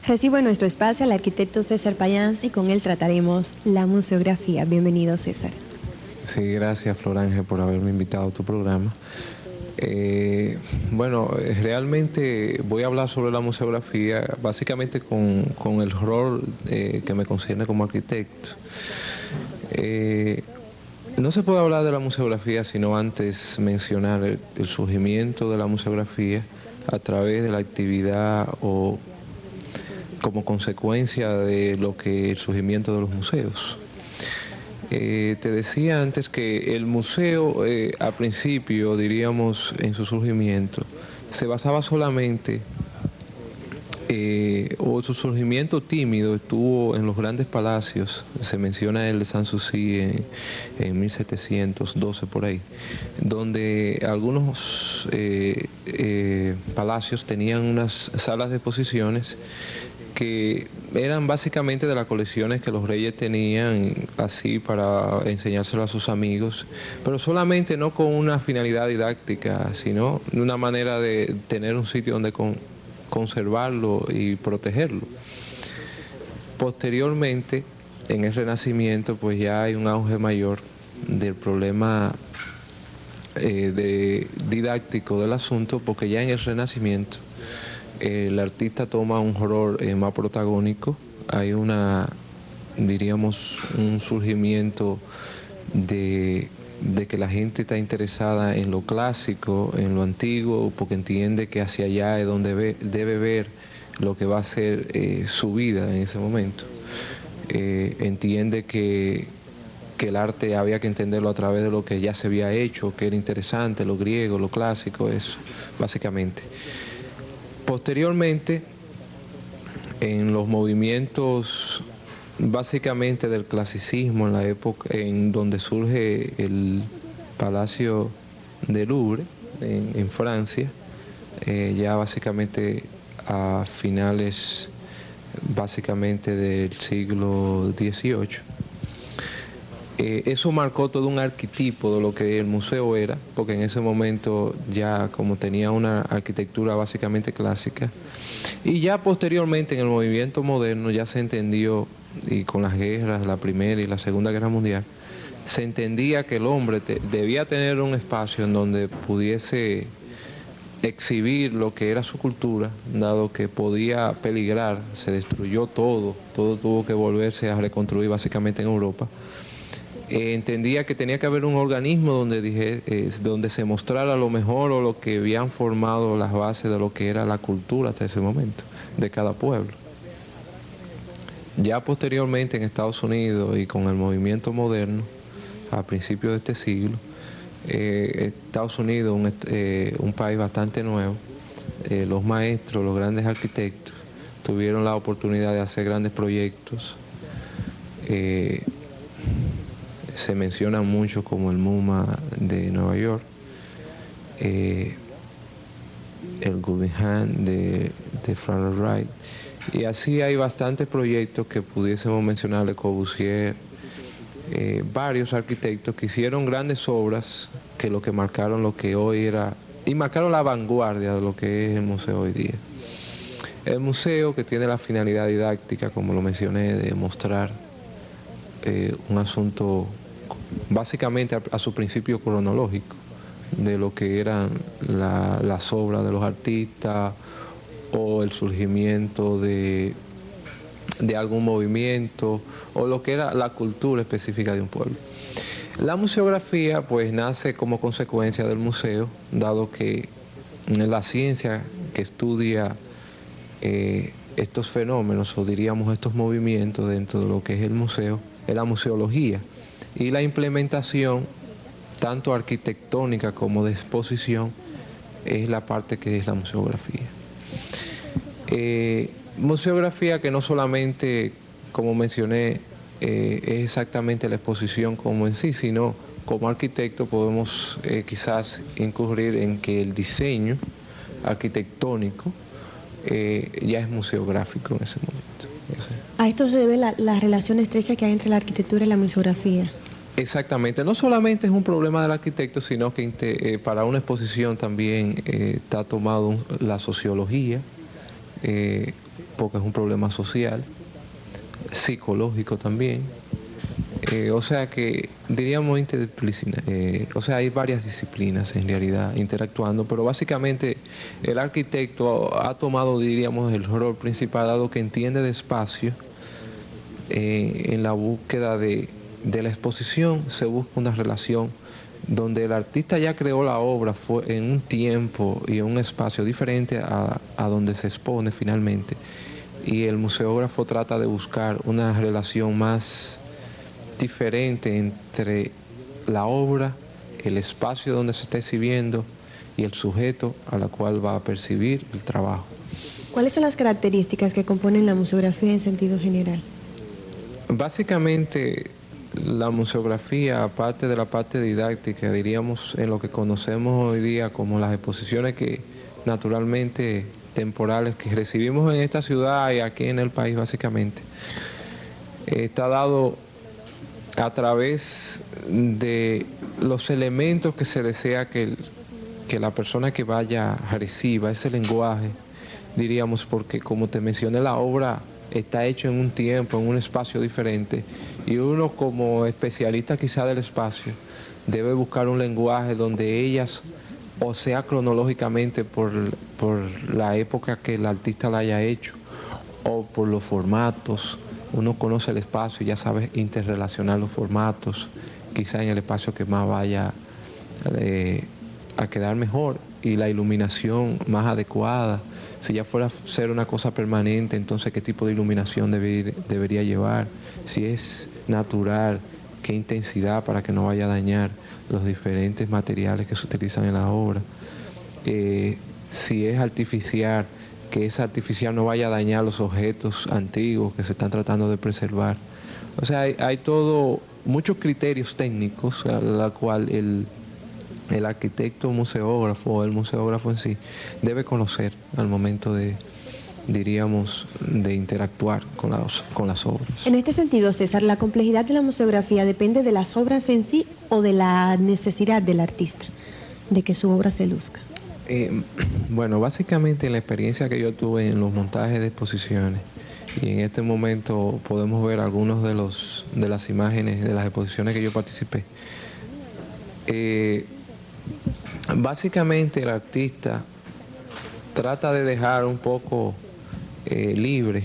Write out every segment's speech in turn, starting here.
Recibo en nuestro espacio al arquitecto César Payans y con él trataremos la museografía. Bienvenido, César. Sí, gracias, Florángel, por haberme invitado a tu programa. Realmente voy a hablar sobre la museografía, básicamente con el rol que me concierne como arquitecto. No se puede hablar de la museografía sino antes mencionar el surgimiento de la museografía a través de la actividad o como consecuencia de lo que el surgimiento de los museos. Te decía antes que el museo, al principio, diríamos, en su surgimiento, se basaba solamente, o su surgimiento tímido estuvo en los grandes palacios. Se menciona el de Sanssouci en 1712 por ahí, donde algunos palacios tenían unas salas de exposiciones que eran básicamente de las colecciones que los reyes tenían así para enseñárselo a sus amigos, pero solamente no con una finalidad didáctica, sino de una manera de tener un sitio donde conservarlo y protegerlo. Posteriormente, en el Renacimiento, pues ya hay un auge mayor del problema didáctico del asunto, porque ya en el Renacimiento el artista toma un rol más protagónico. Hay diríamos, un surgimiento de que la gente está interesada en lo clásico, en lo antiguo, porque entiende que hacia allá es donde debe ver lo que va a ser su vida en ese momento. Entiende que el arte había que entenderlo a través de lo que ya se había hecho, que era interesante, lo griego, lo clásico, eso, básicamente. Posteriormente, en los movimientos básicamente del clasicismo, en la época en donde surge el Palacio del Louvre en Francia, ya básicamente a finales básicamente del siglo XVIII. Eso marcó todo un arquetipo de lo que el museo era, porque en ese momento ya como tenía una arquitectura básicamente clásica, y ya posteriormente en el movimiento moderno ya se entendió, y con las guerras, la Primera y la Segunda Guerra Mundial, se entendía que el hombre debía tener un espacio en donde pudiese exhibir lo que era su cultura, dado que podía peligrar, se destruyó todo tuvo que volverse a reconstruir básicamente en Europa. Entendía que tenía que haber un organismo donde se mostrara lo mejor o lo que habían formado las bases de lo que era la cultura hasta ese momento, de cada pueblo. Ya posteriormente en Estados Unidos y con el movimiento moderno, a principios de este siglo, Estados Unidos, un país bastante nuevo, los maestros, los grandes arquitectos, tuvieron la oportunidad de hacer grandes proyectos. Se menciona mucho como el MoMA de Nueva York, el Guggenheim de Frank Lloyd Wright, y así hay bastantes proyectos que pudiésemos mencionar, Le Corbusier, varios arquitectos que hicieron grandes obras que marcaron lo que hoy era, y marcaron la vanguardia de lo que es el museo hoy día. El museo, que tiene la finalidad didáctica, como lo mencioné, de mostrar un asunto básicamente a su principio cronológico de lo que eran las obras de los artistas o el surgimiento de algún movimiento o lo que era la cultura específica de un pueblo. La museografía pues nace como consecuencia del museo, dado que la ciencia que estudia estos fenómenos o diríamos estos movimientos dentro de lo que es el museo es la museología, y la implementación tanto arquitectónica como de exposición es la parte que es la museografía. Museografía que no solamente, como mencioné, es exactamente la exposición como en sí, sino como arquitecto podemos quizás incurrir en que el diseño arquitectónico ya es museográfico en ese momento. A esto se debe la relación estrecha que hay entre la arquitectura y la museografía. Exactamente, no solamente es un problema del arquitecto, sino que para una exposición también está tomado la sociología, porque es un problema social, psicológico también. O sea que diríamos interdisciplina, o sea, hay varias disciplinas en realidad interactuando, pero básicamente el arquitecto ha tomado, diríamos, el rol principal, dado que entiende de espacio. En la búsqueda de la exposición se busca una relación donde el artista ya creó la obra fue en un tiempo y en un espacio diferente a donde se expone finalmente, y el museógrafo trata de buscar una relación más diferente entre la obra, el espacio donde se está exhibiendo y el sujeto a la cual va a percibir el trabajo. ¿Cuáles son las características que componen la museografía en sentido general? Básicamente, la museografía, aparte de la parte didáctica, diríamos en lo que conocemos hoy día como las exposiciones que naturalmente temporales que recibimos en esta ciudad y aquí en el país básicamente, está dado a través de los elementos que se desea que la persona que vaya reciba, ese lenguaje, diríamos, porque como te mencioné, la obra está hecho en un tiempo, en un espacio diferente, y uno como especialista quizá del espacio debe buscar un lenguaje donde ellas, o sea cronológicamente por la época que el artista la haya hecho, o por los formatos, uno conoce el espacio y ya sabe interrelacionar los formatos, quizá en el espacio que más vaya a quedar mejor, y la iluminación más adecuada. Si ya fuera a ser una cosa permanente, entonces qué tipo de iluminación debería llevar, si es natural, qué intensidad para que no vaya a dañar los diferentes materiales que se utilizan en la obra, si es artificial, que esa artificial no vaya a dañar los objetos antiguos que se están tratando de preservar. O sea, hay todo, muchos criterios técnicos a la cual el arquitecto museógrafo o el museógrafo en sí debe conocer al momento de, diríamos, de interactuar con las obras. En este sentido, César, ¿la complejidad de la museografía depende de las obras en sí o de la necesidad del artista de que su obra se luzca? Bueno, básicamente en la experiencia que yo tuve en los montajes de exposiciones, y en este momento podemos ver algunos de las imágenes de las exposiciones que yo participé, básicamente el artista trata de dejar un poco libre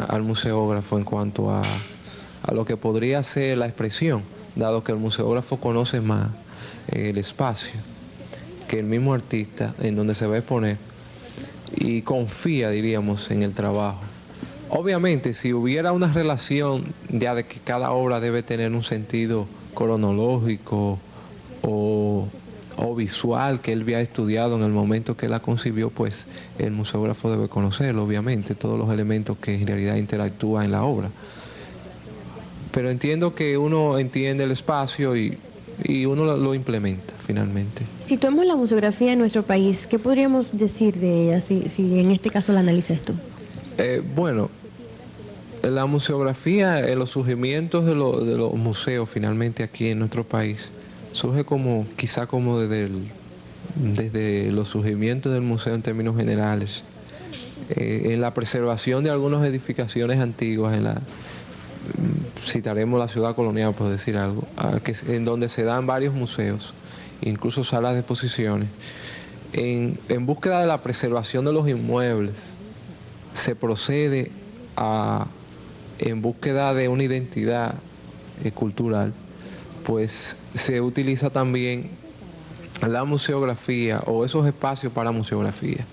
al museógrafo en cuanto a lo que podría ser la expresión, dado que el museógrafo conoce más el espacio que el mismo artista en donde se va a exponer, y confía, diríamos, en el trabajo. Obviamente, si hubiera una relación ya de que cada obra debe tener un sentido cronológico o visual que él había estudiado en el momento que la concibió, pues el museógrafo debe conocerlo, obviamente, todos los elementos que en realidad interactúan en la obra. Pero entiendo que uno entiende el espacio y uno lo implementa finalmente. Situemos la museografía en nuestro país, ¿qué podríamos decir de ella si en este caso la analizas tú? Bueno, la museografía, los surgimientos de los museos finalmente aquí en nuestro país, surge quizá como desde los surgimientos del museo en términos generales, en la preservación de algunas edificaciones antiguas, citaremos la ciudad colonial, por decir algo, en donde se dan varios museos, incluso salas de exposiciones, en búsqueda de la preservación de los inmuebles. Se procede en búsqueda de una identidad cultural, pues se utiliza también la museografía o esos espacios para museografía,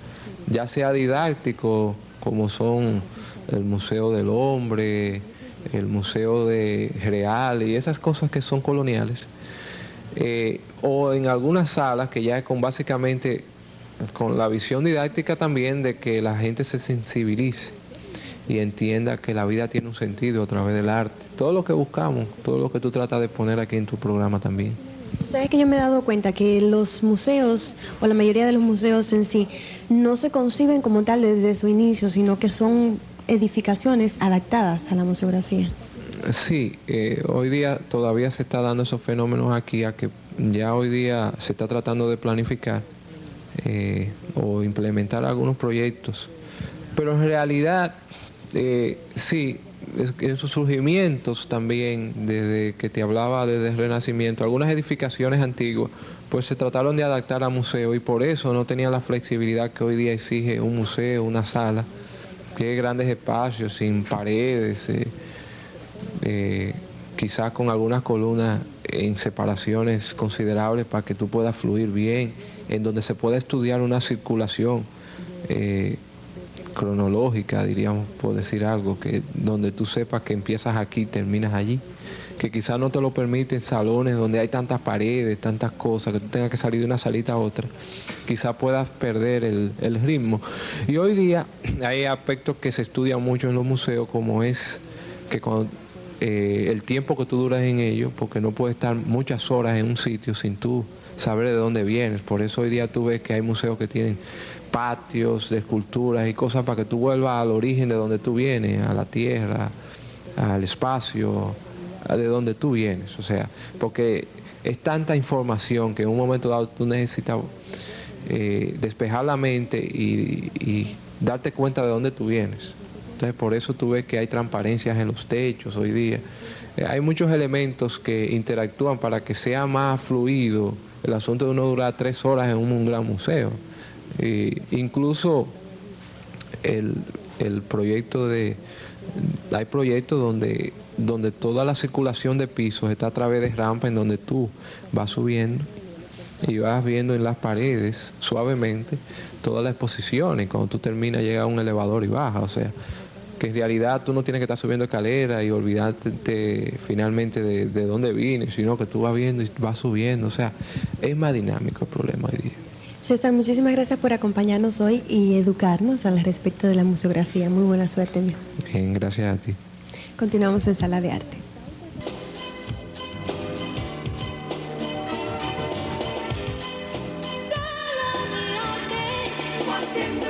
ya sea didáctico, como son el Museo del Hombre, el Museo de Real y esas cosas que son coloniales, o en algunas salas que ya es básicamente con la visión didáctica también de que la gente se sensibilice y entienda que la vida tiene un sentido a través del arte. Todo lo que buscamos, todo lo que tú tratas de poner aquí en tu programa también. Sabes que yo me he dado cuenta que los museos, o la mayoría de los museos en sí, no se conciben como tal desde su inicio, sino que son edificaciones adaptadas a la museografía. Sí, hoy día todavía se está dando esos fenómenos aquí, a que ya hoy día se está tratando de planificar o implementar algunos proyectos Pero en realidad, sí, en sus surgimientos también, desde que te hablaba desde el Renacimiento, algunas edificaciones antiguas, pues se trataron de adaptar a museo y por eso no tenían la flexibilidad que hoy día exige un museo, una sala. Tiene grandes espacios, sin paredes, quizás con algunas columnas en separaciones considerables para que tú puedas fluir bien, en donde se pueda estudiar una circulación cronológica, diríamos, por decir algo, que donde tú sepas que empiezas aquí y terminas allí, que quizás no te lo permiten salones donde hay tantas paredes, tantas cosas, que tú tengas que salir de una salita a otra, quizás puedas perder el ritmo. Y hoy día hay aspectos que se estudian mucho en los museos, como es que el tiempo que tú duras en ellos, porque no puedes estar muchas horas en un sitio sin tú saber de dónde vienes. Por eso hoy día tú ves que hay museos que tienen patios de esculturas y cosas para que tú vuelvas al origen de donde tú vienes, a la tierra, al espacio, de donde tú vienes. O sea, porque es tanta información que en un momento dado tú necesitas despejar la mente y darte cuenta de dónde tú vienes. Entonces por eso tú ves que hay transparencias en los techos hoy día. Hay muchos elementos que interactúan para que sea más fluido el asunto de uno durar 3 horas en un gran museo. Incluso el proyecto hay proyectos donde toda la circulación de pisos está a través de rampas en donde tú vas subiendo y vas viendo en las paredes suavemente todas las exposiciones. Cuando tú terminas llega a un elevador y baja, o sea que en realidad tú no tienes que estar subiendo escaleras y olvidarte finalmente de dónde vienes, sino que tú vas viendo y vas subiendo. O sea, es más dinámico el problema hoy día. César, muchísimas gracias por acompañarnos hoy y educarnos al respecto de la museografía. Muy buena suerte. Bien, gracias a ti. Continuamos en Sala de Arte. Sala de Arte, haciendo